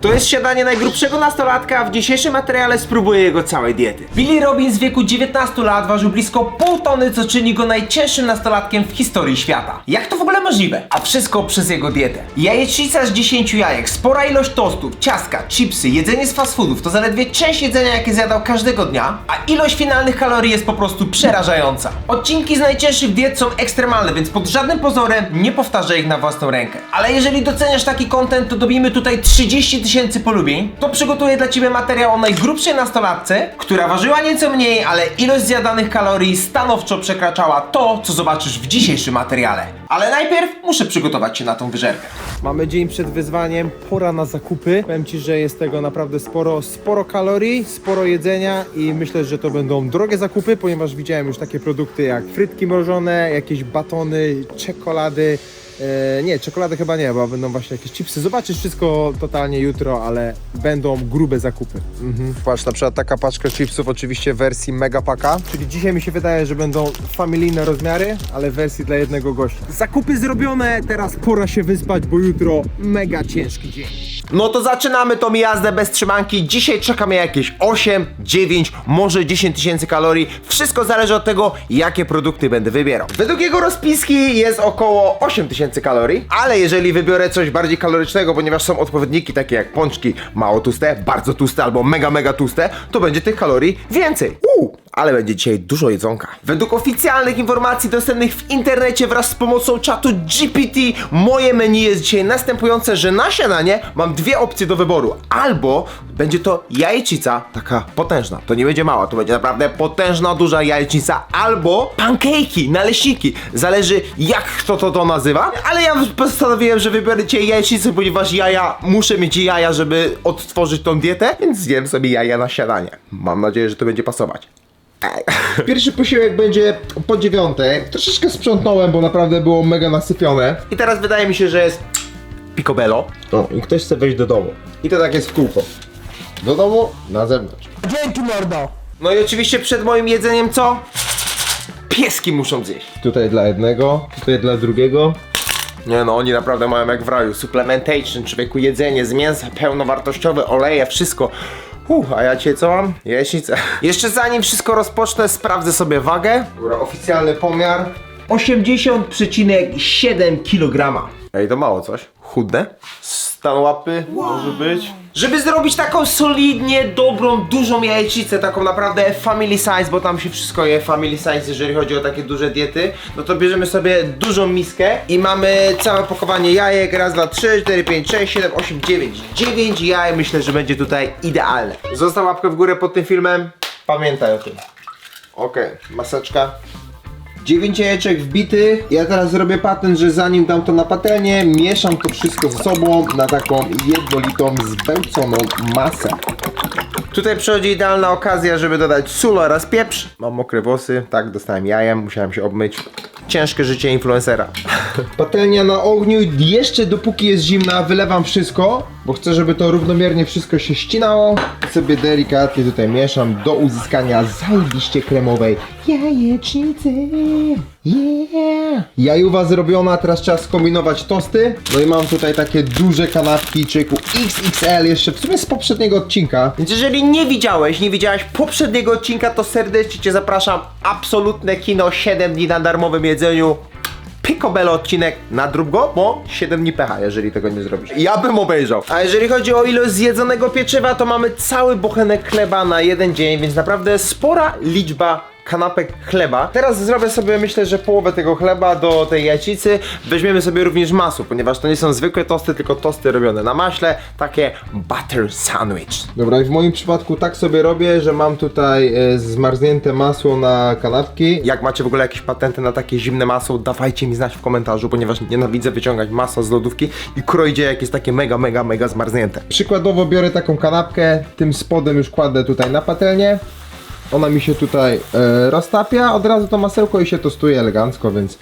To jest śniadanie najgrubszego nastolatka, a w dzisiejszym materiale spróbuję jego całej diety. Billy Robbins w wieku 19 lat ważył blisko pół tony, co czyni go najcięższym nastolatkiem w historii świata. Jak to w ogóle możliwe? A wszystko przez jego dietę. Jajecznica z 10 jajek, spora ilość tostów, ciastka, chipsy, jedzenie z fast foodów to zaledwie część jedzenia, jakie zjadał każdego dnia, a ilość finalnych kalorii jest po prostu przerażająca. Odcinki z najcięższych diet są ekstremalne, więc pod żadnym pozorem nie powtarzaj ich na własną rękę. Ale jeżeli doceniasz taki content, to dobijmy tutaj 30 000 polubień, to przygotuję dla Ciebie materiał o najgrubszej nastolatce, która ważyła nieco mniej, ale ilość zjadanych kalorii stanowczo przekraczała to, co zobaczysz w dzisiejszym materiale. Ale najpierw muszę przygotować się na tą wyżerkę. Mamy dzień przed wyzwaniem, pora na zakupy. Powiem Ci, że jest tego naprawdę sporo kalorii, sporo jedzenia i myślę, że to będą drogie zakupy, ponieważ widziałem już takie produkty jak frytki mrożone, jakieś batony, czekolady. Nie, czekolady chyba nie, bo będą właśnie jakieś chipsy. Zobaczysz wszystko totalnie jutro, ale będą grube zakupy. Patrz, na przykład taka paczka chipsów oczywiście w wersji mega paka. Czyli dzisiaj mi się wydaje, że będą familijne rozmiary, ale w wersji dla jednego gościa. Zakupy zrobione, teraz pora się wyspać, bo jutro mega ciężki dzień. No to zaczynamy tą jazdę bez trzymanki. Dzisiaj czeka mnie jakieś 8, 9, może 10 000 kalorii. Wszystko zależy od tego, jakie produkty będę wybierał. Według jego rozpiski jest około 8 000 kalorii, ale jeżeli wybiorę coś bardziej kalorycznego, ponieważ są odpowiedniki takie jak pączki mało tłuste, bardzo tłuste albo mega tłuste, to będzie tych kalorii więcej. Ale będzie dzisiaj dużo jedzonka. Według oficjalnych informacji dostępnych w internecie wraz z pomocą czatu GPT, moje menu jest dzisiaj następujące, że na śniadanie mam dwie opcje do wyboru. Albo będzie to jajecznica, taka potężna, to nie będzie mała, to będzie naprawdę potężna, duża jajecznica, albo pancake'i, naleśniki. Zależy jak kto to nazywa, ale ja postanowiłem, że wybiorę dzisiaj jajecznicę, ponieważ muszę mieć jaja, żeby odtworzyć tą dietę, więc zjem sobie jaja na śniadanie. Mam nadzieję, że to będzie pasować. Pierwszy posiłek będzie po 9. Troszeczkę sprzątnąłem, bo naprawdę było mega nasypione. I teraz wydaje mi się, że jest picobello. O, i ktoś chce wejść do domu. I to tak jest w kółko. Do domu, na zewnątrz. Dzięki, mordo! No i oczywiście przed moim jedzeniem co? Pieski muszą zjeść. Tutaj dla jednego, tutaj dla drugiego. Nie no, oni naprawdę mają jak w raju. Supplementation, człowieku, jedzenie z mięsa, pełnowartościowe, oleje, wszystko. A ja dzisiaj co mam? Jajecznicę. Jeszcze zanim wszystko rozpocznę, sprawdzę sobie wagę. Dobra, oficjalny pomiar. 80,7 kg. Ej, to mało coś. Chudne? Stan łapy może być. Żeby zrobić taką solidnie dobrą, dużą jajecznicę, taką naprawdę family size, bo tam się wszystko je family size, jeżeli chodzi o takie duże diety, no to bierzemy sobie dużą miskę i mamy całe pakowanie jajek. Raz, dwa, 3, 4, 5, 6, 7, 8, 9. 9 jaj, myślę, że będzie tutaj idealne. Zostaw łapkę w górę pod tym filmem. Pamiętaj o tym. Okej, maseczka. 9 jajeczek wbitych. Ja teraz zrobię patent, że zanim dam to na patelnię, mieszam to wszystko ze sobą na taką jednolitą, zbełconą masę. Tutaj przychodzi idealna okazja, żeby dodać sól oraz pieprz. Mam mokre włosy, tak, dostałem jajem, musiałem się obmyć. Ciężkie życie influencera. Patelnia na ogniu, jeszcze dopóki jest zimna, wylewam wszystko, bo chcę, żeby to równomiernie wszystko się ścinało. I sobie delikatnie tutaj mieszam do uzyskania zajebiście kremowej jajecznicy. Yeah! Jajuwa zrobiona, teraz trzeba skombinować tosty. No i mam tutaj takie duże kanapki, czyku XXL, jeszcze w sumie z poprzedniego odcinka. Więc jeżeli nie widziałaś poprzedniego odcinka, to serdecznie Cię zapraszam. Absolutne kino, 7 dni na darmowym jedzeniu. Picobello odcinek, nadrób go, bo 7 dni pecha, jeżeli tego nie zrobisz. Ja bym obejrzał. A jeżeli chodzi o ilość zjedzonego pieczywa, to mamy cały bochenek chleba na jeden dzień, więc naprawdę spora liczba kanapek chleba. Teraz zrobię sobie, myślę, że połowę tego chleba do tej jajecznicy. Weźmiemy sobie również masło, ponieważ to nie są zwykłe tosty, tylko tosty robione na maśle, takie butter sandwich. Dobra, i w moim przypadku tak sobie robię, że mam tutaj zmarznięte masło na kanapki. Jak macie w ogóle jakieś patenty na takie zimne masło, dawajcie mi znać w komentarzu, ponieważ nienawidzę wyciągać masła z lodówki i kroić je, jak jest takie mega zmarznięte. Przykładowo biorę taką kanapkę, tym spodem już kładę tutaj na patelnię. Ona mi się tutaj roztapia, od razu to masełko i się tostuje elegancko, więc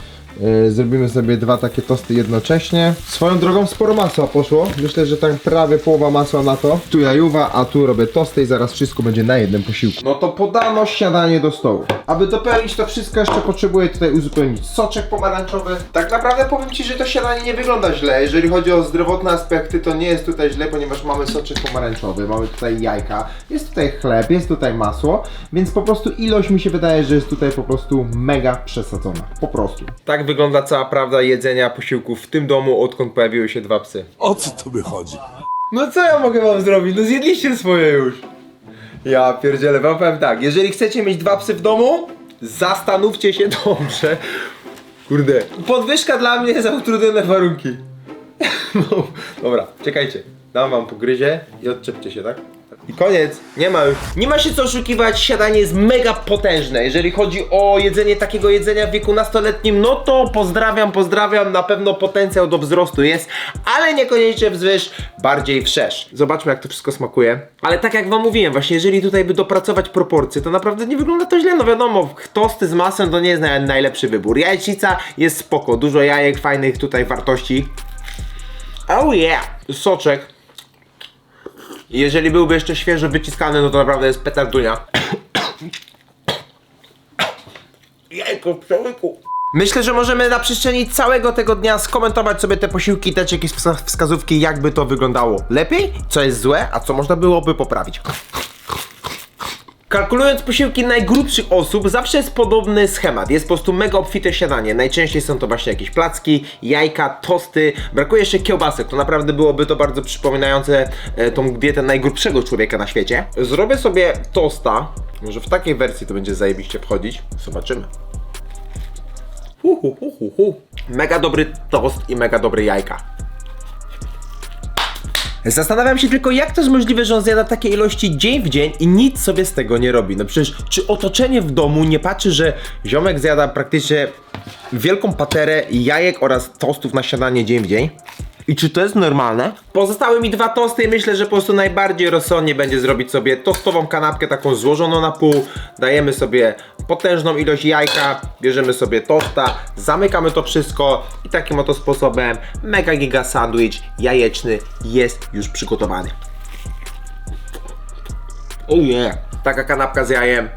Zrobimy sobie 2 takie tosty jednocześnie. Swoją drogą sporo masła poszło. Myślę, że tak prawie połowa masła na to. Tu jajuwa, a tu robię tosty i zaraz wszystko będzie na jednym posiłku. No to podano śniadanie do stołu. Aby dopełnić to wszystko, jeszcze potrzebuję tutaj uzupełnić soczek pomarańczowy. Tak naprawdę powiem Ci, że to śniadanie nie wygląda źle. Jeżeli chodzi o zdrowotne aspekty, to nie jest tutaj źle, ponieważ mamy soczek pomarańczowy, mamy tutaj jajka, jest tutaj chleb, jest tutaj masło, więc po prostu ilość mi się wydaje, że jest tutaj po prostu mega przesadzona. Po prostu. Tak wygląda cała prawda jedzenia posiłków w tym domu, odkąd pojawiły się 2 psy. O co tu wychodzi? No co ja mogę wam zrobić? No zjedliście swoje już. Ja pierdzielę, wam powiem tak, jeżeli chcecie mieć 2 psy w domu, zastanówcie się dobrze. Kurde, podwyżka dla mnie za utrudnione warunki. No, dobra, czekajcie, dam wam pogryzie i odczepcie się, tak? I koniec, nie ma już. Nie ma się co oszukiwać, śniadanie jest mega potężne. Jeżeli chodzi o jedzenie takiego jedzenia w wieku nastoletnim, no to pozdrawiam, na pewno potencjał do wzrostu jest, ale niekoniecznie wzwyż, bardziej wszerz. Zobaczmy, jak to wszystko smakuje. Ale tak jak wam mówiłem, właśnie jeżeli tutaj by dopracować proporcje, to naprawdę nie wygląda to źle. No wiadomo, tosty z masłem to nie jest najlepszy wybór. Jajecznica jest spoko, dużo jajek, fajnych tutaj wartości. Oh yeah! Soczek. Jeżeli byłby jeszcze świeżo wyciskany, no to naprawdę jest petardunia. Jajko w przełyku. Myślę, że możemy na przestrzeni całego tego dnia skomentować sobie te posiłki, dać jakieś wskazówki, jakby to wyglądało lepiej, co jest złe, a co można byłoby poprawić. Kalkulując posiłki najgrubszych osób, zawsze jest podobny schemat. Jest po prostu mega obfite śniadanie. Najczęściej są to właśnie jakieś placki, jajka, tosty. Brakuje jeszcze kiełbasek. To naprawdę byłoby to bardzo przypominające tą dietę najgrubszego człowieka na świecie. Zrobię sobie tosta. Może w takiej wersji to będzie zajebiście wchodzić. Zobaczymy. Mega dobry tost i mega dobre jajka. Zastanawiam się tylko, jak to jest możliwe, że on zjada takie ilości dzień w dzień i nic sobie z tego nie robi. No przecież, czy otoczenie w domu nie patrzy, że ziomek zjada praktycznie wielką paterę jajek oraz tostów na śniadanie dzień w dzień? I czy to jest normalne? Pozostały mi 2 tosty i myślę, że po prostu najbardziej rozsądnie będzie zrobić sobie tostową kanapkę, taką złożoną na pół. Dajemy sobie potężną ilość jajka, bierzemy sobie tosta, zamykamy to wszystko i takim oto sposobem mega giga sandwich jajeczny jest już przygotowany. Oh yeah! Taka kanapka z jajem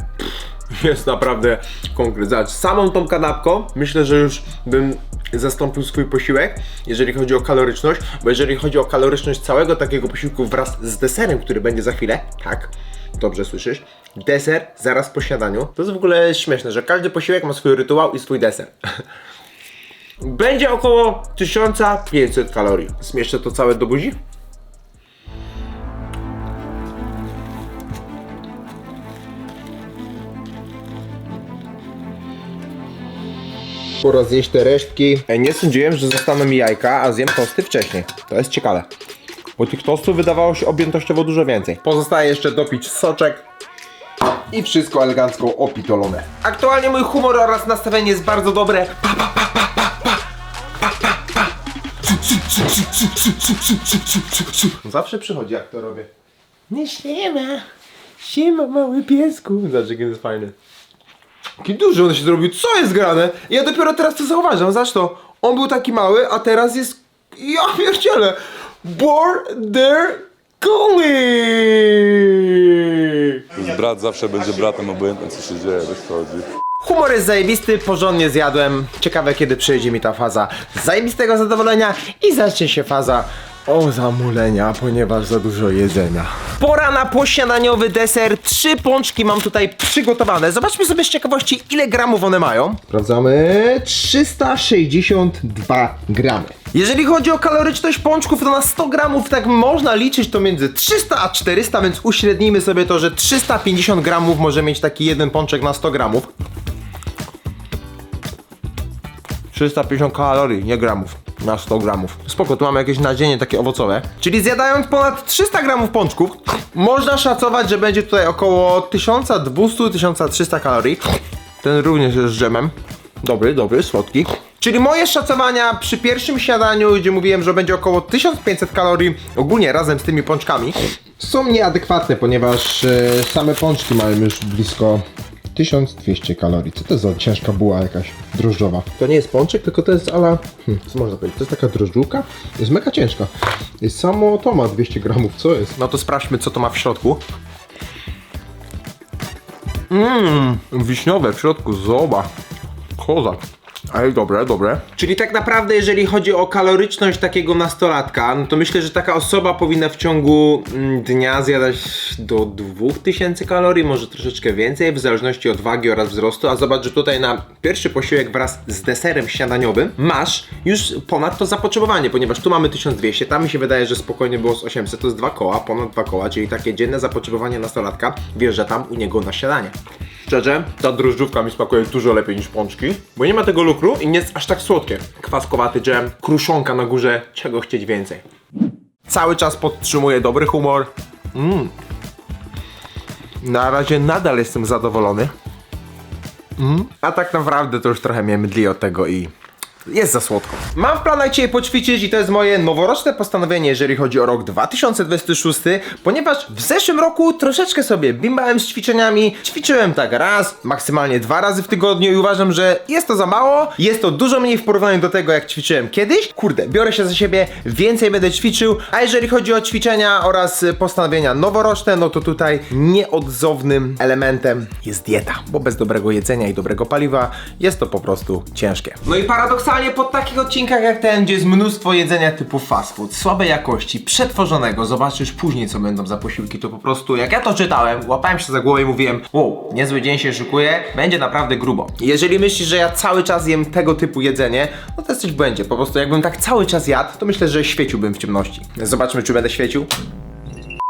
jest naprawdę konkret. Zobacz, samą tą kanapką myślę, że już bym zastąpił swój posiłek, jeżeli chodzi o kaloryczność, bo jeżeli chodzi o kaloryczność całego takiego posiłku wraz z deserem, który będzie za chwilę, tak, dobrze słyszysz, deser zaraz po śniadaniu, to jest w ogóle śmieszne, że każdy posiłek ma swój rytuał i swój deser. Będzie około 1500 kalorii. Zmieszczę to całe do buzi? Pora zjeść te resztki. Nie sądziłem, że zostaną mi jajka, a zjem tosty wcześniej. To jest ciekawe. Bo tych tostów wydawało się objętościowo dużo więcej. Pozostaje jeszcze dopić soczek. I wszystko elegancko opitolone. Aktualnie mój humor oraz nastawienie jest bardzo dobre. Zawsze przychodzi, jak to robię. Nie siema. Siema, mały piesku. Zobacz, jaki jest fajny. Jaki duży on się zrobił. Co jest grane? Ja dopiero teraz to zauważam. Zobacz to. On był taki mały, a teraz jest... Ja pierdzielę. Border Collie. Brat zawsze będzie bratem, obojętnie co się dzieje, wiesz co chodzi. Humor jest zajebisty, porządnie zjadłem. Ciekawe, kiedy przyjdzie mi ta faza zajebistego zadowolenia i zacznie się faza zamulenia, ponieważ za dużo jedzenia. Pora na pośniadaniowy deser. 3 pączki mam tutaj przygotowane. Zobaczmy sobie z ciekawości, ile gramów one mają. Sprawdzamy. 362 gramy. Jeżeli chodzi o kaloryczność pączków, to na 100 gramów tak można liczyć to między 300 a 400, więc uśrednijmy sobie to, że 350 gramów może mieć taki jeden pączek na 100 gramów. 350 kalorii, nie gramów, na 100 gramów. Spoko, tu mamy jakieś nadzienie takie owocowe. Czyli zjadając ponad 300 gramów pączków, można szacować, że będzie tutaj około 1200-1300 kalorii. Ten również jest z dżemem. Dobry, słodki. Czyli moje szacowania przy pierwszym śniadaniu, gdzie mówiłem, że będzie około 1500 kalorii ogólnie razem z tymi pączkami, są nieadekwatne, ponieważ same pączki mają już blisko 1200 kalorii. Co to jest za ciężka buła jakaś drożdżowa? To nie jest pączek, tylko to jest ala... co można powiedzieć? To jest taka drożdżówka? Jest mega ciężka. I samo to ma 200 gramów. Co jest? No to sprawdźmy, co to ma w środku. Wiśniowe w środku, zobacz. Kozak. Ej, dobre, dobre. Czyli tak naprawdę, jeżeli chodzi o kaloryczność takiego nastolatka, no to myślę, że taka osoba powinna w ciągu dnia zjadać do 2000 kalorii, może troszeczkę więcej, w zależności od wagi oraz wzrostu. A zobacz, że tutaj na pierwszy posiłek wraz z deserem śniadaniowym masz już ponad to zapotrzebowanie, ponieważ tu mamy 1200, tam mi się wydaje, że spokojnie było z 800, to jest 2 koła, ponad 2 koła, czyli takie dzienne zapotrzebowanie nastolatka wjeżdża tam u niego na śniadanie. Szczerze, ta drożdżówka mi smakuje dużo lepiej niż pączki, bo nie ma tego lukru i nie jest aż tak słodkie. Kwaskowaty dżem, kruszonka na górze, czego chcieć więcej. Cały czas podtrzymuję dobry humor. Na razie nadal jestem zadowolony. A tak naprawdę to już trochę mnie mdli od tego i jest za słodko. Mam w planach dzisiaj poćwiczyć i to jest moje noworoczne postanowienie, jeżeli chodzi o rok 2026, ponieważ w zeszłym roku troszeczkę sobie bimbałem z ćwiczeniami. Ćwiczyłem tak raz, maksymalnie 2 razy w tygodniu i uważam, że jest to za mało. Jest to dużo mniej w porównaniu do tego, jak ćwiczyłem kiedyś. Kurde, biorę się za siebie, więcej będę ćwiczył. A jeżeli chodzi o ćwiczenia oraz postanowienia noworoczne, no to tutaj nieodzownym elementem jest dieta, bo bez dobrego jedzenia i dobrego paliwa jest to po prostu ciężkie. No i paradoksalnie po takich odcinkach jak ten, gdzie jest mnóstwo jedzenia typu fast food, słabej jakości, przetworzonego, zobaczysz później, co będą za posiłki, to po prostu jak ja to czytałem, łapałem się za głowę i mówiłem: wow, niezły dzień się szykuje, będzie naprawdę grubo. Jeżeli myślisz, że ja cały czas jem tego typu jedzenie, no to jesteś w błędzie. Po prostu jakbym tak cały czas jadł, to myślę, że świeciłbym w ciemności. Zobaczmy, czy będę świecił.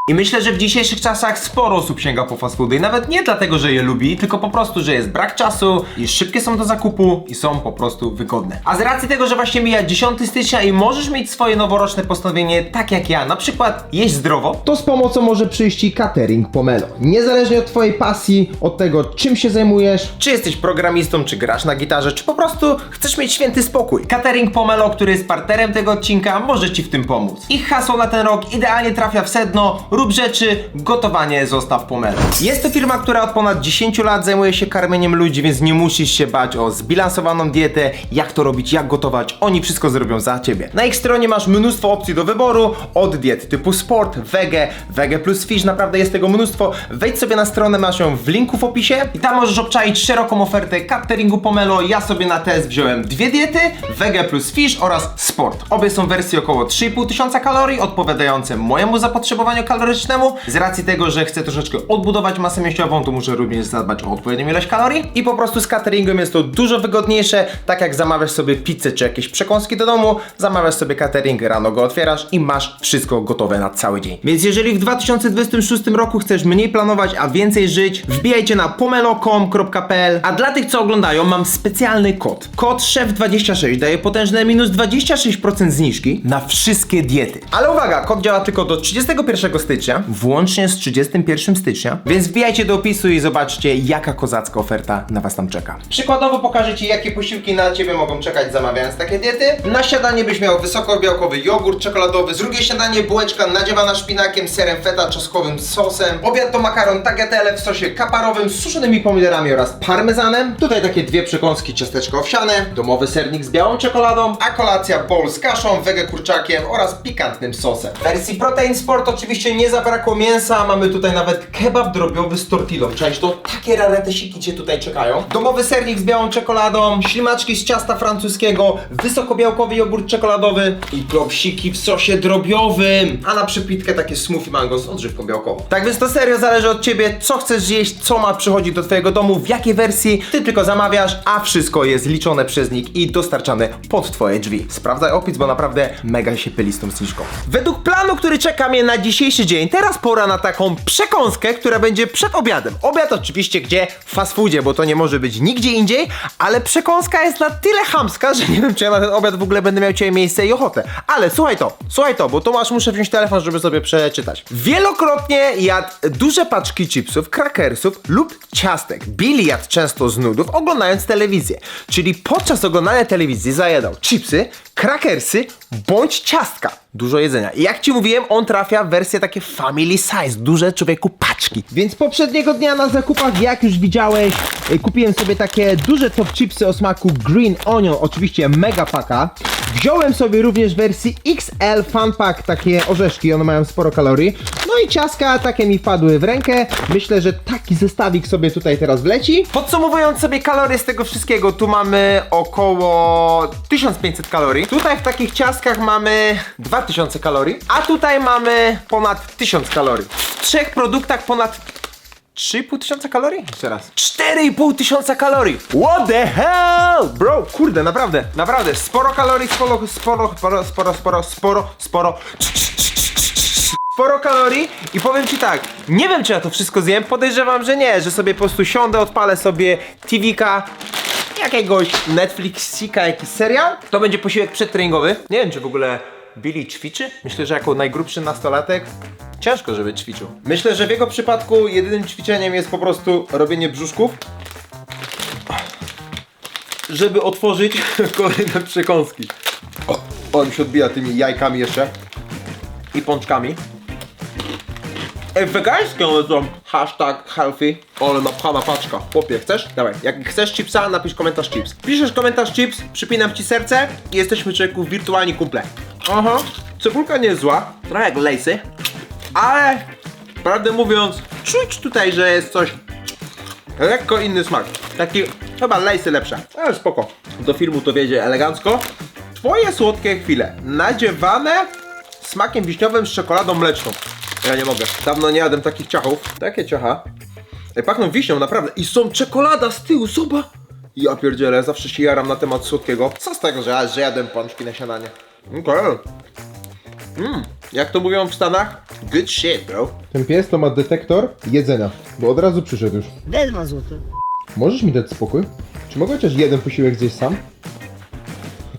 I myślę, że w dzisiejszych czasach sporo osób sięga po fast foody i nawet nie dlatego, że je lubi, tylko po prostu, że jest brak czasu i szybkie są do zakupu i są po prostu wygodne. A z racji tego, że właśnie mija 10 stycznia i możesz mieć swoje noworoczne postanowienie tak jak ja, na przykład jeść zdrowo, To z pomocą może przyjść Ci catering Pomelo. Niezależnie od Twojej pasji, od tego czym się zajmujesz, czy jesteś programistą, czy grasz na gitarze, czy po prostu chcesz mieć święty spokój. Catering Pomelo, który jest partnerem tego odcinka, może Ci w tym pomóc. Ich hasło na ten rok idealnie trafia w sedno: rób rzeczy, gotowanie zostaw Pomelo. Jest to firma, która od ponad 10 lat zajmuje się karmieniem ludzi, więc nie musisz się bać o zbilansowaną dietę, jak to robić, jak gotować. Oni wszystko zrobią za Ciebie. Na ich stronie masz mnóstwo opcji do wyboru, od diet typu sport, wege plus fish, naprawdę jest tego mnóstwo. Wejdź sobie na stronę, masz ją w linku w opisie i tam możesz obczaić szeroką ofertę cateringu Pomelo. Ja sobie na test wziąłem 2 diety, wege plus fish oraz sport. Obie są w wersji około 3500 kalorii, odpowiadające mojemu zapotrzebowaniu kalorycznemu. Z racji tego, że chcę troszeczkę odbudować masę mięśniową, to muszę również zadbać o odpowiednią ilość kalorii i po prostu z cateringiem jest to dużo wygodniejsze. Tak jak zamawiasz sobie pizzę czy jakieś przekąski do domu, zamawiasz sobie catering, rano go otwierasz i masz wszystko gotowe na cały dzień. Więc jeżeli w 2026 roku chcesz mniej planować, a więcej żyć, wbijajcie na pomelo.com.pl. A dla tych, co oglądają, mam specjalny kod. Kod SZEF26 daje potężne minus 26% zniżki na wszystkie diety. Ale uwaga, kod działa tylko do 31 stycznia, włącznie z 31 stycznia, więc wbijajcie do opisu i zobaczcie, jaka kozacka oferta na Was tam czeka. Przykładowo pokażę Ci, jakie posiłki na Ciebie mogą czekać, zamawiając takie diety. Na śniadanie byś miał wysokobiałkowy jogurt czekoladowy, z drugie śniadanie bułeczka nadziewana szpinakiem, serem feta, czosnkowym sosem. Obiad to makaron tagliatelle w sosie kaparowym z suszonymi pomidorami oraz parmezanem. Tutaj takie 2 przekąski, ciasteczko owsiane, domowy sernik z białą czekoladą, a kolacja bowl z kaszą, wege kurczakiem oraz pikantnym sosem. W wersji Protein Sport oczywiście nie zabrakło mięsa, mamy tutaj nawet kebab drobiowy z tortillą. Cześć, to takie raretesiki Cię tutaj czekają. Domowy sernik z białą czekoladą, ślimaczki z ciasta francuskiego, wysokobiałkowy jogurt czekoladowy i klopsiki w sosie drobiowym, a na przypitkę takie smoothie mango z odżywką białkową. Tak więc to serio zależy od Ciebie, co chcesz jeść, co ma przychodzić do Twojego domu, w jakiej wersji. Ty tylko zamawiasz, a wszystko jest liczone przez nich i dostarczane pod Twoje drzwi. Sprawdzaj opis, bo naprawdę mega się pyli z tą zniżką. Według planu, który czeka mnie na dzisiejszy dzień, teraz pora na taką przekąskę, która będzie przed obiadem. Obiad oczywiście gdzie? W fast foodzie, bo to nie może być nigdzie indziej, ale przekąska jest na tyle chamska, że nie wiem, czy ja na ten obiad w ogóle będę miał dzisiaj miejsce i ochotę. Ale słuchaj to, bo tu muszę wziąć telefon, żeby sobie przeczytać. Wielokrotnie jadł duże paczki chipsów, krakersów lub ciastek. Billy jadł często z nudów, oglądając telewizję. Czyli podczas oglądania telewizji zajadał chipsy, krakersy, bądź ciastka. Dużo jedzenia. I jak ci mówiłem, on trafia w wersję takie family size, duże człowieku paczki. Więc poprzedniego dnia na zakupach, jak już widziałeś, kupiłem sobie takie duże top chipsy o smaku Green Onion, oczywiście mega paka. Wziąłem sobie również w wersji XL Fun Pack takie orzeszki, one mają sporo kalorii. No i ciastka takie mi wpadły w rękę. Myślę, że taki zestawik sobie tutaj teraz wleci. Podsumowując sobie kalorie z tego wszystkiego, tu mamy około 1500 kalorii. Tutaj w takich ciastkach mamy 2000 kalorii, a tutaj mamy ponad 1000 kalorii. W trzech produktach ponad 3500 kalorii? Jeszcze raz. 4500 kalorii! What the hell? Bro, kurde, naprawdę, sporo kalorii, sporo kalorii i powiem ci tak, nie wiem czy ja to wszystko zjem, podejrzewam, że nie, że sobie po prostu siądę, odpalę sobie TV-ka, jakiegoś Netflixika, jakiś serial, to będzie posiłek przedtreningowy. Nie wiem czy w ogóle Billy ćwiczy, myślę, że jako najgrubszy nastolatek ciężko, żeby ćwiczył. Myślę, że w jego przypadku jedynym ćwiczeniem jest po prostu robienie brzuszków, żeby otworzyć kolejne przekąski. O, on się odbija tymi jajkami jeszcze i pączkami. Wegańskie one są. Hashtag healthy. Ale napchana paczka. Chłopie, chcesz? Dawaj. Jak chcesz chipsa, napisz komentarz chips. Piszesz komentarz chips, przypinam ci serce i jesteśmy człowieku wirtualni kumple. Aha. Cebulka nie jest zła. Trochę jak lejsy. Ale prawdę mówiąc, czuć tutaj, że jest coś lekko inny smak. Taki chyba lejsy lepsze. Ale spoko. Do filmu to wiedzie elegancko. Twoje słodkie chwile. Nadziewane smakiem wiśniowym z czekoladą mleczną. Ja nie mogę. Dawno nie jadłem takich ciachów. Takie ciacha. Pachną wiśnią, naprawdę. I są czekolada z tyłu, zobacz. Ja pierdzielę, zawsze się jaram na temat słodkiego. Co z tego, że jadłem pączki na śniadanie? Okej. Jak to mówią w Stanach? Good shit, bro. Ten pies to ma detektor jedzenia, bo od razu przyszedł już. Daj 2 złote. Możesz mi dać spokój? Czy mogę chociaż jeden posiłek zjeść sam?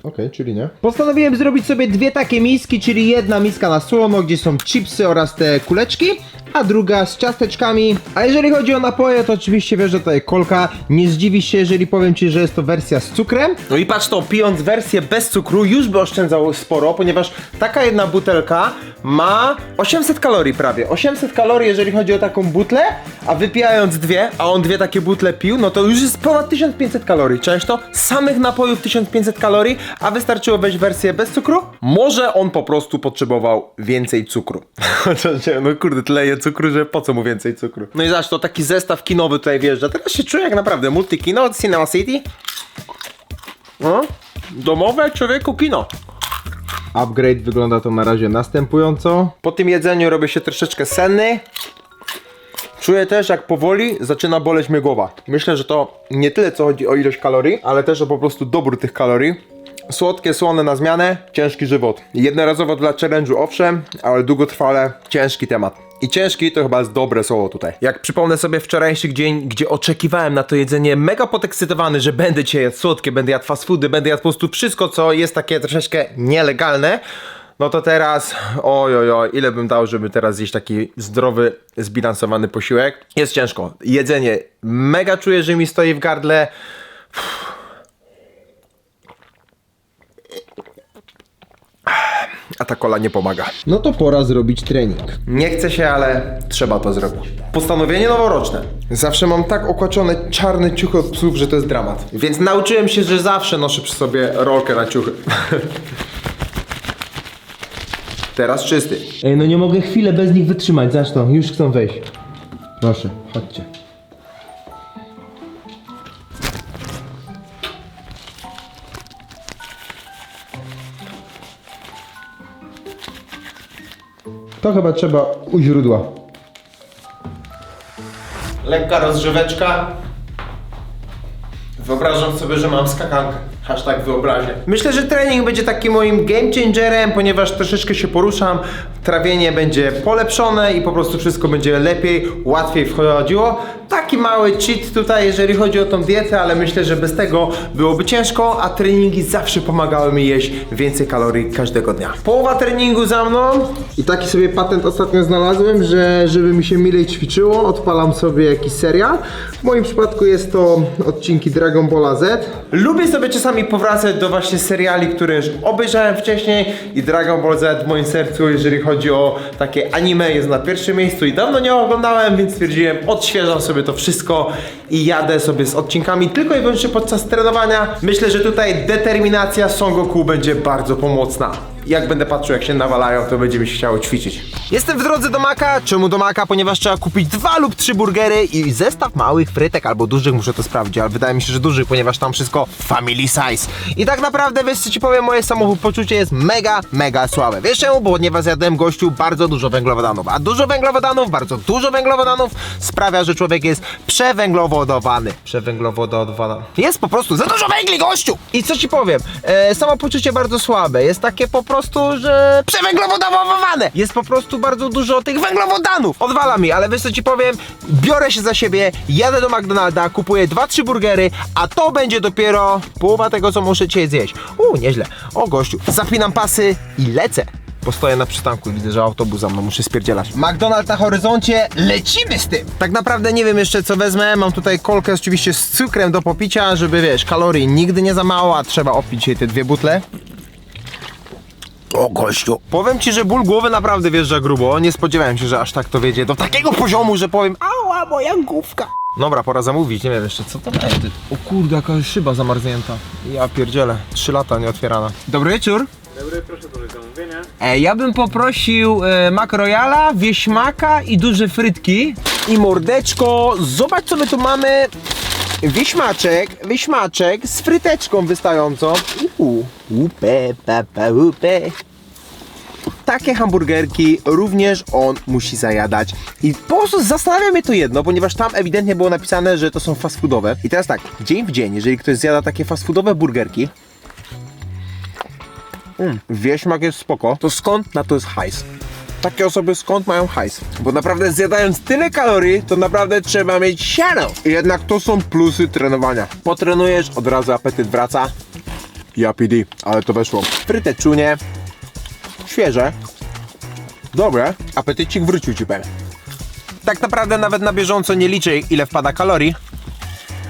Okej, czyli nie. Postanowiłem zrobić sobie dwie takie miski, czyli jedna miska na słono, gdzie są chipsy oraz te kuleczki, a druga z ciasteczkami. A jeżeli chodzi o napoje, to oczywiście wiesz, że tutaj kolka. Nie zdziwisz się, jeżeli powiem ci, że jest to wersja z cukrem. No i patrz to, pijąc wersję bez cukru już by oszczędzał sporo, ponieważ taka jedna butelka ma 800 kalorii prawie. 800 kalorii jeżeli chodzi o taką butlę, a wypijając dwie, a on dwie takie butle pił, no to już jest ponad 1500 kalorii. Część to samych napojów 1500 kalorii, a wystarczyło wejść wersję bez cukru? Może on po prostu potrzebował więcej cukru. No kurde, tyle je cukru, że po co mu więcej cukru? No i zobacz, to taki zestaw kinowy tutaj wjeżdża. Teraz się czuję jak naprawdę multikino od Cinema City. No, domowe człowieku kino. Upgrade wygląda to na razie następująco. Po tym jedzeniu robię się troszeczkę senny. Czuję też jak powoli zaczyna boleć mnie głowa. Myślę, że to nie tyle co chodzi o ilość kalorii, ale też o po prostu dobór tych kalorii. Słodkie, słone na zmianę, ciężki żywot. Jednorazowo dla challenge'u owszem, ale długotrwale ciężki temat. I ciężki to chyba jest dobre słowo tutaj. Jak przypomnę sobie wczorajszy dzień, gdzie oczekiwałem na to jedzenie, mega podekscytowany, że będę dzisiaj jadł słodkie, będę jadł fast foody, będę jadł po prostu wszystko, co jest takie troszeczkę nielegalne. No to teraz, oj, ile bym dał, żeby teraz zjeść taki zdrowy, zbilansowany posiłek. Jest ciężko. Jedzenie mega czuję, że mi stoi w gardle. A ta kola nie pomaga. No to pora zrobić trening. Nie chce się, ale trzeba to zrobić. Postanowienie noworoczne. Zawsze mam tak okłaczone czarne ciuchy od psów, że to jest dramat. Więc nauczyłem się, że zawsze noszę przy sobie rolkę na ciuchy. Teraz czysty. Ej, no nie mogę chwilę bez nich wytrzymać, zresztą już chcą wejść. Proszę, chodźcie. To chyba trzeba u źródła. Lekka rozgrzeweczka. Wyobrażam sobie, że mam skakankę. Hashtag wyobraźnia. Myślę, że trening będzie takim moim game changerem, ponieważ troszeczkę się poruszam, trawienie będzie polepszone i po prostu wszystko będzie lepiej, łatwiej wchodziło. Taki mały cheat tutaj, jeżeli chodzi o tą dietę, ale myślę, że bez tego byłoby ciężko, a treningi zawsze pomagały mi jeść więcej kalorii każdego dnia. Połowa treningu za mną. I taki sobie patent ostatnio znalazłem, że żeby mi się milej ćwiczyło, odpalam sobie jakiś serial. W moim przypadku jest to odcinki Dragon Balla Z. Lubię sobie czasami mi powracać do właśnie seriali, które już obejrzałem wcześniej i Dragon Ball Z w moim sercu, jeżeli chodzi o takie anime, jest na pierwszym miejscu i dawno nie oglądałem, więc stwierdziłem, odświeżam sobie to wszystko i jadę sobie z odcinkami tylko i wyłącznie podczas trenowania. Myślę, że tutaj determinacja Son Goku będzie bardzo pomocna. Jak będę patrzył, jak się nawalają, to będzie mi się chciało ćwiczyć. Jestem w drodze do Maka. Czemu do Maka? Ponieważ trzeba kupić 2 lub 3 burgery i zestaw małych frytek albo dużych, muszę to sprawdzić, ale wydaje mi się, że dużych, ponieważ tam wszystko family size. I tak naprawdę, wiesz co ci powiem, moje samopoczucie jest mega słabe. Wiesz czemu? Bo ponieważ jadłem, gościu, bardzo dużo węglowodanów, a dużo węglowodanów, bardzo dużo węglowodanów sprawia, że człowiek jest przewęglowodowany. Jest po prostu za dużo węgli, gościu! I co ci powiem? Samopoczucie bardzo słabe. Jest takie po prostu, że przewęglowodowowane. Jest po prostu bardzo dużo tych węglowodanów. Odwala mi, ale wiesz co ci powiem? Biorę się za siebie, jadę do McDonalda, kupuję 2-3 burgery, a to będzie dopiero połowa tego, co muszę dzisiaj zjeść. Nieźle. O gościu, zapinam pasy i lecę. Postoję na przystanku i widzę, że autobus za mną, muszę spierdzielać. McDonald's na horyzoncie, lecimy z tym! Tak naprawdę nie wiem jeszcze co wezmę, mam tutaj kolkę oczywiście z cukrem do popicia, żeby wiesz, kalorii nigdy nie za mało, a trzeba opić jej te 2 butle. O gościu. Powiem ci, że ból głowy naprawdę wjeżdża grubo. Nie spodziewałem się, że aż tak to wiedzie do takiego poziomu, że powiem ała, moja główka. Dobra, pora zamówić, nie wiem jeszcze co to będzie. O kurde, jaka szyba zamarznięta. Ja pierdzielę, 3 lata nieotwierana. Dobry wieczór. Dobry, proszę do zamówienia. Ja bym poprosił Mac Royala, wieśmaka i duże frytki. I mordeczko, zobacz co my tu mamy. Wieśmaczek z fryteczką wystającą. Upe. Takie hamburgerki również on musi zajadać. I po prostu zastanawia mnie to jedno, ponieważ tam ewidentnie było napisane, że to są fast foodowe. I teraz tak, dzień w dzień, jeżeli ktoś zjada takie fast foodowe burgerki, wieśmak jest spoko, to skąd na to jest hajs? Takie osoby skąd mają hajs? Bo naprawdę zjadając tyle kalorii, to naprawdę trzeba mieć siano. I jednak to są plusy trenowania. Potrenujesz, od razu apetyt wraca. Ja PD, ale to weszło. Fryteczunie, świeże, dobre, apetycik wrócił ci pewnie. Tak naprawdę nawet na bieżąco nie liczę, ile wpada kalorii,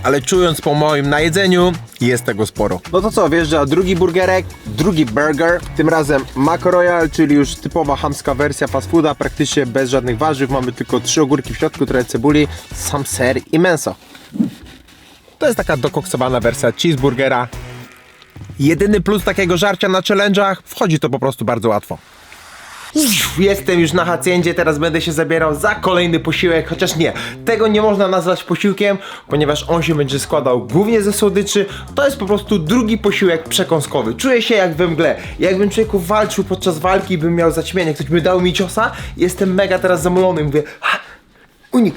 ale czując po moim najedzeniu, jest tego sporo. No to co, wjeżdża drugi burgerek, drugi burger, tym razem Mac Royal, czyli już typowa chamska wersja fast fooda, praktycznie bez żadnych warzyw, mamy tylko 3 ogórki w środku, trochę cebuli, sam ser i mięso. To jest taka dokoksowana wersja cheeseburgera. Jedyny plus takiego żarcia na challenge'ach, wchodzi to po prostu bardzo łatwo. Jestem już na haciendzie, teraz będę się zabierał za kolejny posiłek, chociaż nie, tego nie można nazwać posiłkiem, ponieważ on się będzie składał głównie ze słodyczy. To jest po prostu drugi posiłek przekąskowy. Czuję się jak we mgle, jakbym człowieku walczył podczas walki i bym miał zaćmienie, ktoś by dał mi ciosa, jestem mega teraz zamulony, mówię unik,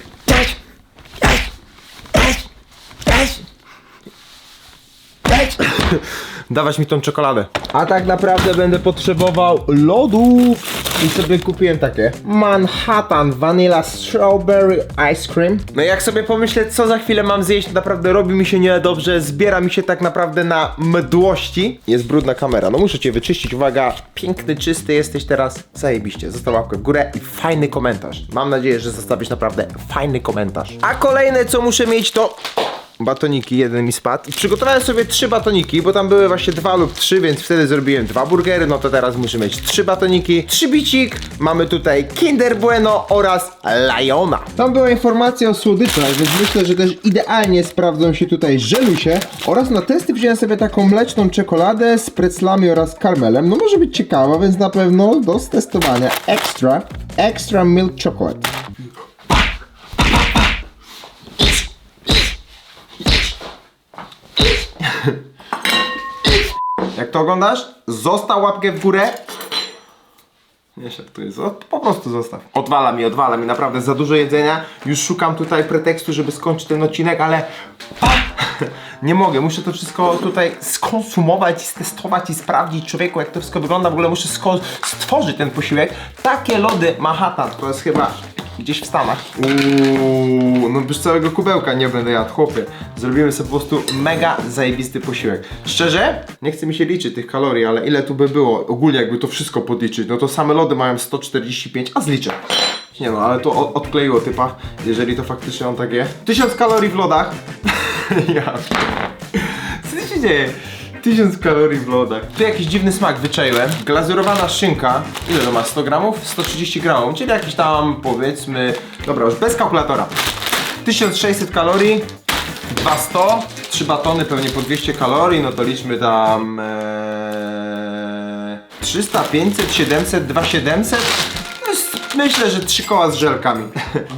dawać mi tą czekoladę. A tak naprawdę będę potrzebował lodów i sobie kupiłem takie Manhattan Vanilla Strawberry Ice Cream. No i jak sobie pomyślę, co za chwilę mam zjeść, to naprawdę robi mi się niedobrze, zbiera mi się tak naprawdę na mdłości. Jest brudna kamera, no muszę cię wyczyścić, uwaga, piękny, czysty jesteś teraz, zajebiście, zostaw łapkę w górę i fajny komentarz. Mam nadzieję, że zostawisz naprawdę fajny komentarz. A kolejne co muszę mieć to batoniki, jeden mi spadł. Przygotowałem sobie 3 batoniki, bo tam były właśnie 2 lub 3, więc wtedy zrobiłem 2 burgery, no to teraz muszę mieć 3 batoniki, 3 bicik, mamy tutaj Kinder Bueno oraz Liona. Tam była informacja o słodyczach, więc myślę, że też idealnie sprawdzą się tutaj żelusie oraz na testy wziąłem sobie taką mleczną czekoladę z preclami oraz karmelem. No może być ciekawa, więc na pewno do testowania extra milk chocolate. Jak to oglądasz? Zostaw łapkę w górę. Nie szeptuję, po prostu zostaw. Odwala mi, naprawdę za dużo jedzenia. Już szukam tutaj pretekstu, żeby skończyć ten odcinek, ale nie mogę, muszę to wszystko tutaj skonsumować, stestować i sprawdzić człowieku, jak to wszystko wygląda. W ogóle muszę stworzyć ten posiłek. Takie lody Manhattan, to jest chyba gdzieś w Stanach. No już całego kubełka nie będę jadł, chłopie. Zrobimy sobie po prostu mega zajebisty posiłek. Szczerze, nie chce mi się liczyć tych kalorii, ale ile tu by było ogólnie jakby to wszystko podliczyć, no to same lody mają 145, a zliczę. Nie no, ale to odkleiło typa, jeżeli to faktycznie on tak je. 1000 kalorii w lodach. Ja. Co się dzieje? 1000 kalorii w lodach. Tu jakiś dziwny smak wyczaiłem. Glazurowana szynka. Ile to ma? 100 gramów? 130 gramów, czyli jakiś tam powiedzmy... Dobra, już bez kalkulatora. 1600 kalorii. 200. 3 batony pewnie po 200 kalorii, no to liczmy tam... 300, 500, 700, 2700. Myślę, że 3 koła z żelkami.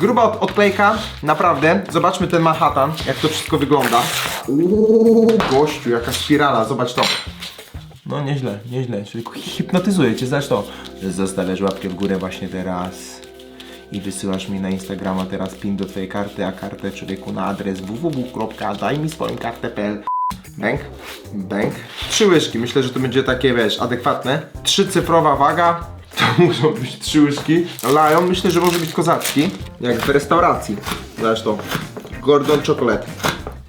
Gruba odklejka, naprawdę. Zobaczmy ten Manhattan, jak to wszystko wygląda. Gościu, jaka spirala, zobacz to. No nieźle, nieźle. Człowieku, hipnotyzuje cię, znasz to. Zostawiasz łapkę w górę właśnie teraz. I wysyłasz mi na Instagrama teraz pin do twojej karty, a kartę człowieku na adres www.dajmiswojąkartę.pl. Bęk, bęk. 3 łyżki, myślę, że to będzie takie, wiesz, adekwatne. 3-cyfrowa waga. To muszą być 3 łyżki. Lają, myślę, że może być kozacki. Jak w restauracji. Zresztą. Gordon Chocolate.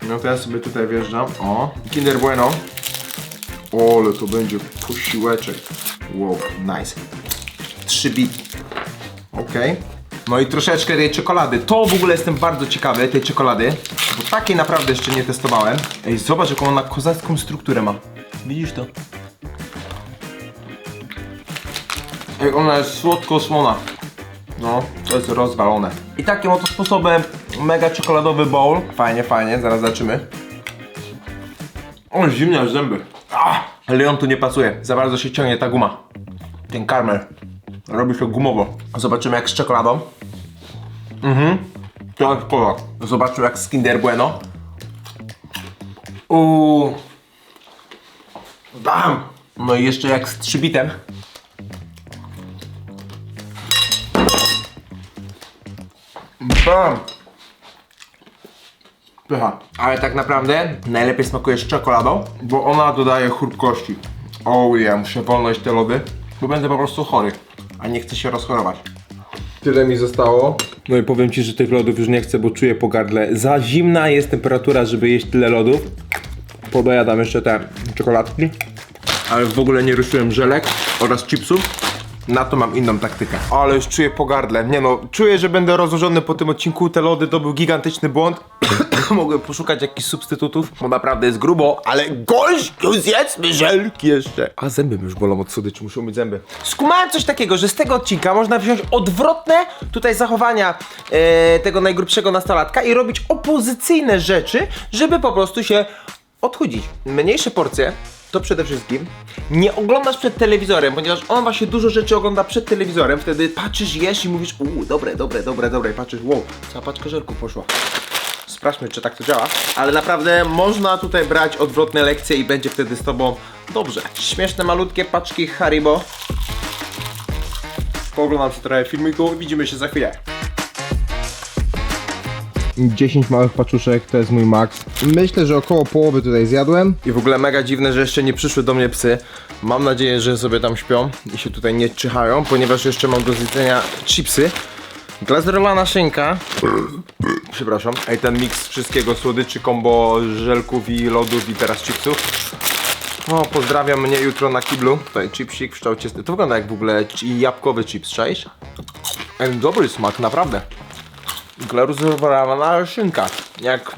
No to ja sobie tutaj wjeżdżam. O, Kinder Bueno. O, ale to będzie posiłeczek. Wow, nice. 3 bity. Okej. No i troszeczkę tej czekolady. To w ogóle jestem bardzo ciekawy, tej czekolady. Bo takiej naprawdę jeszcze nie testowałem. Ej, zobacz jaką ona kozacką strukturę ma. Widzisz to? Ej, ona jest słodko-słona. No, to jest rozwalone. I takim oto sposobem mega czekoladowy bowl. Fajnie, fajnie, zaraz zobaczymy. O, zimne aż zęby. Ale on tu nie pasuje, za bardzo się ciągnie ta guma. Ten karmel. Robi się gumowo. Zobaczymy jak z czekoladą. To jest kolor. Zobaczymy jak z Kinder Bueno. Bam! No i jeszcze jak z 3-bitem. Bam! Pycha. Ale tak naprawdę najlepiej smakuje z czekoladą, bo ona dodaje chrupkości. Ja muszę wolność te lody, bo będę po prostu chory, a nie chcę się rozchorować. Tyle mi zostało. No i powiem ci, że tych lodów już nie chcę, bo czuję po gardle. Za zimna jest temperatura, żeby jeść tyle lodów. Podojadam jeszcze te czekoladki. Ale w ogóle nie ruszyłem żelek oraz chipsów. Na to mam inną taktykę. Ale już czuję po gardle. Nie no, czuję, że będę rozłożony po tym odcinku. Te lody to był gigantyczny błąd. Mogłem poszukać jakichś substytutów, bo naprawdę jest grubo. Ale gościu, zjedzmy żelki jeszcze. A zęby mi już bolą od słodyczy, muszę umyć zęby. Skumałem coś takiego, że z tego odcinka można wziąć odwrotne tutaj zachowania tego najgrubszego nastolatka i robić opozycyjne rzeczy, żeby po prostu się odchudzić. Mniejsze porcje. To przede wszystkim nie oglądasz przed telewizorem, ponieważ on właśnie dużo rzeczy ogląda przed telewizorem. Wtedy patrzysz, jesz i mówisz, dobre, i patrzysz, wow, cała paczka żelków poszła. Sprawdźmy, czy tak to działa. Ale naprawdę można tutaj brać odwrotne lekcje i będzie wtedy z tobą dobrze. Śmieszne, malutkie paczki Haribo. Pooglądam sobie trochę filmiku i widzimy się za chwilę. 10 małych paczuszek, to jest mój max. Myślę, że około połowy tutaj zjadłem. I w ogóle mega dziwne, że jeszcze nie przyszły do mnie psy. Mam nadzieję, że sobie tam śpią i się tutaj nie czyhają, ponieważ jeszcze mam do zjedzenia chipsy. Glazurowana szynka. Przepraszam. Ej, ten miks wszystkiego, słodyczy, kombo żelków i lodów i teraz chipsów. O, pozdrawiam mnie jutro na kiblu. Tutaj chipsik w kształcie... To wygląda jak w ogóle jabłkowy chips, czaisz? Ej, dobry smak, naprawdę. Glazurowana szynka. Jak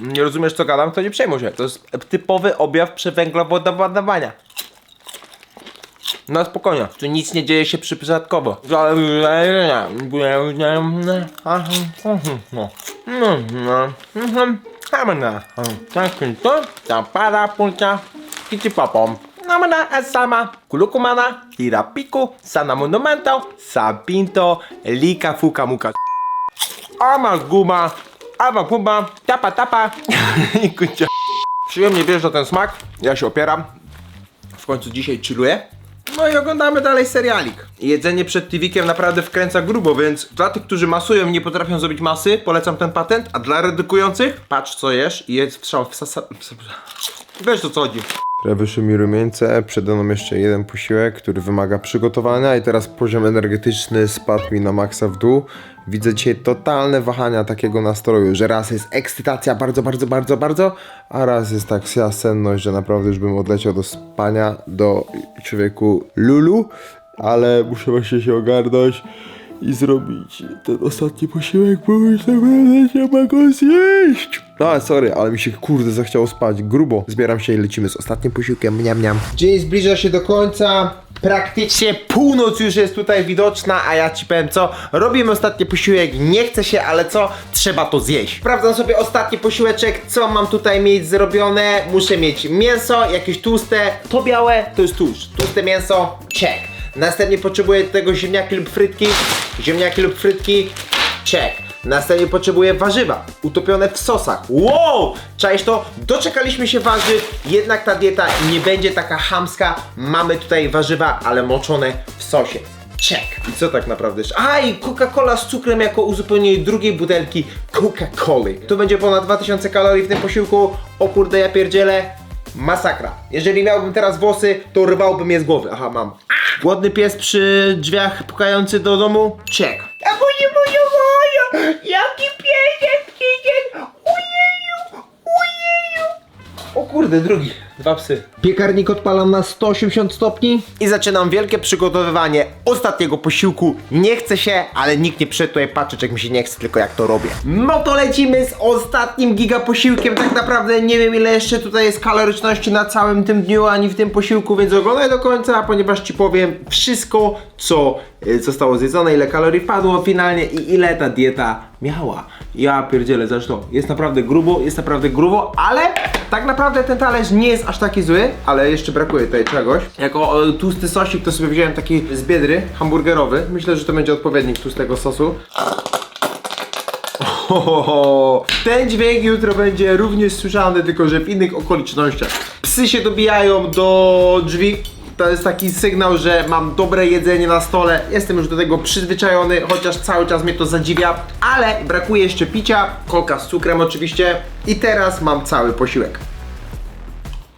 nie rozumiesz co gadam, to nie przejmuj się. To jest typowy objaw przewęglowodowania. No spokojnie, tu nic nie dzieje się przypadkowo. Sama, kulukumana, tirapiku, sana monumento, sapinto, lika fuka muka. Ama guma, ama puma, tapa tapa i kucia. Przyjemnie wjeżdża ten smak, ja się opieram. W końcu dzisiaj chilluję. No i oglądamy dalej serialik. Jedzenie przed TV-kiem naprawdę wkręca grubo, więc dla tych, którzy masują i nie potrafią zrobić masy, polecam ten patent, a dla redukujących, patrz co jesz i jedz strzał w Wiesz o co chodzi. Wyszły mi rumieńce, przede mną jeszcze jeden posiłek, który wymaga przygotowania i teraz poziom energetyczny spadł mi na maksa w dół. Widzę dzisiaj totalne wahania takiego nastroju, że raz jest ekscytacja bardzo, a raz jest tak senność, że naprawdę już bym odleciał do spania, do człowieku lulu, ale muszę właśnie się ogarnąć i zrobić ten ostatni posiłek, bo już naprawdę nie ma go zjeść. No, sorry, ale mi się kurde zachciało spać. Grubo. Zbieram się i lecimy z ostatnim posiłkiem. Mniam. Dzień zbliża się do końca. Praktycznie północ już jest tutaj widoczna, a ja ci powiem co, robimy ostatni posiłek, nie chce się, ale co, trzeba to zjeść. Sprawdzam sobie ostatni posiłeczek, co mam tutaj mieć zrobione. Muszę mieć mięso, jakieś tłuste, to białe to jest tłuszcz, tłuste mięso, check. Następnie potrzebuję do tego ziemniaki lub frytki, check. Następnie potrzebuję warzywa, utopione w sosach. Wow! Czaisz to? Doczekaliśmy się warzyw, jednak ta dieta nie będzie taka chamska. Mamy tutaj warzywa, ale moczone w sosie. Check. I co tak naprawdę? I Coca-Cola z cukrem jako uzupełnienie drugiej butelki Coca-Coli. Tu będzie ponad 2000 kalorii w tym posiłku. O kurde, ja pierdzielę. Masakra. Jeżeli miałbym teraz włosy, to rwałbym je z głowy. Aha, mam. Głodny pies przy drzwiach pukający do domu? Check. A jaki piesek! Ojeju! O kurde, drugi. 2 psy. Piekarnik odpalam na 180 stopni i zaczynam wielkie przygotowywanie ostatniego posiłku. Nie chce się, ale nikt nie przyszedł tutaj patrzeć, jak mi się nie chce, tylko jak to robię. No to lecimy z ostatnim giga posiłkiem. Tak naprawdę nie wiem, ile jeszcze tutaj jest kaloryczności na całym tym dniu, ani w tym posiłku, więc oglądaj do końca, ponieważ ci powiem wszystko, co zostało zjedzone, ile kalorii padło finalnie i ile ta dieta miała. Ja pierdzielę, zresztą jest naprawdę grubo, ale tak naprawdę ten talerz nie jest aż taki zły, ale jeszcze brakuje tutaj czegoś. Jako tłusty sosik to sobie wziąłem taki z Biedry, hamburgerowy. Myślę, że to będzie odpowiednik tłustego sosu. Ten dźwięk jutro będzie również słyszany, tylko że w innych okolicznościach. Psy się dobijają do drzwi. To jest taki sygnał, że mam dobre jedzenie na stole. Jestem już do tego przyzwyczajony, chociaż cały czas mnie to zadziwia. Ale brakuje jeszcze picia, kolka z cukrem oczywiście. I teraz mam cały posiłek.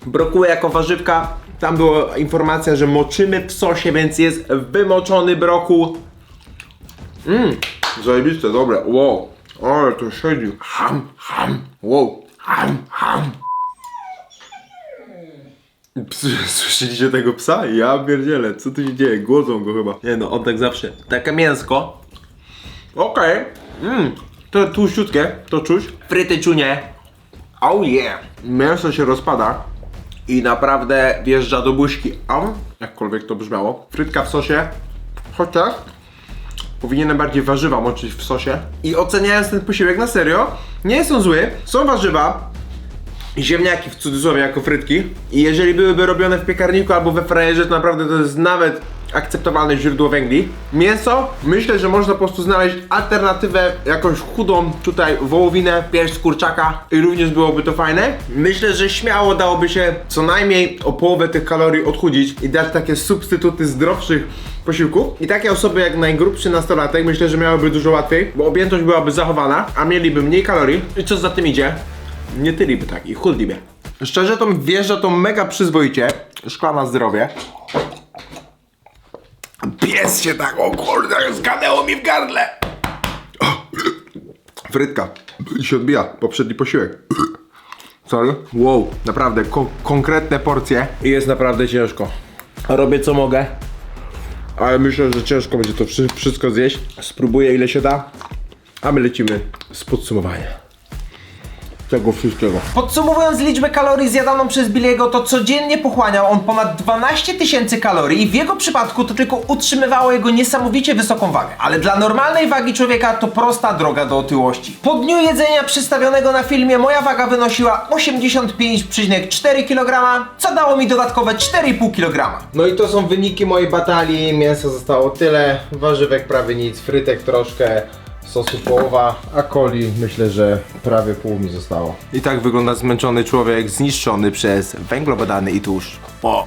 Brokuły jako warzywka. Tam była informacja, że moczymy w sosie, więc jest wymoczony brokuł. Zajebiste, dobre. Wow, ale to siedzi. Wow, Słyszeliście tego psa? Ja pierdzielę, co tu się dzieje? Głodzą go chyba. Nie no, on tak zawsze. Takie mięsko. Okej. To tłuściutkie, to czuć. Fryty czunie. Oh yeah. Mięso się rozpada i naprawdę wjeżdża do buźki. Jakkolwiek to brzmiało. Frytka w sosie. Chociaż powinienem bardziej warzywa moczyć w sosie. I oceniając ten posiłek na serio, nie są zły. Są warzywa. Ziemniaki w cudzysłowie jako frytki. I jeżeli byłyby robione w piekarniku albo we frajerze, to naprawdę to jest nawet akceptowalne źródło węgli. Mięso, myślę, że można po prostu znaleźć alternatywę, jakąś chudą tutaj wołowinę, pierś z kurczaka i również byłoby to fajne. Myślę, że śmiało dałoby się co najmniej o połowę tych kalorii odchudzić i dać takie substytuty zdrowszych posiłków. I takie osoby jak najgrubszy nastolatek myślę, że miałyby dużo łatwiej, bo objętość byłaby zachowana, a mieliby mniej kalorii. I co za tym idzie? Nie tyliby tak i chudliby. Szczerze to wjeżdża to mega przyzwoicie. Szkła na zdrowie. Pies się tak, o kurde, zgadnęło mi w gardle. Frytka. I się odbija. Poprzedni posiłek. Sorry. Wow, naprawdę konkretne porcje. I jest naprawdę ciężko. Robię co mogę. Ale myślę, że ciężko będzie to wszystko zjeść. Spróbuję ile się da. A my lecimy z podsumowania tego wszystkiego. Podsumowując liczbę kalorii zjadaną przez Billiego, to codziennie pochłaniał on ponad 12 000 kalorii i w jego przypadku to tylko utrzymywało jego niesamowicie wysoką wagę. Ale dla normalnej wagi człowieka to prosta droga do otyłości. Po dniu jedzenia przedstawionego na filmie moja waga wynosiła 85,4 kg, co dało mi dodatkowe 4,5 kg. No i to są wyniki mojej batalii. Mięsa zostało tyle, warzywek prawie nic, frytek troszkę, sosu połowa, a coli myślę, że prawie pół mi zostało. I tak wygląda zmęczony człowiek, zniszczony przez węglowodany i tłuszcz. O!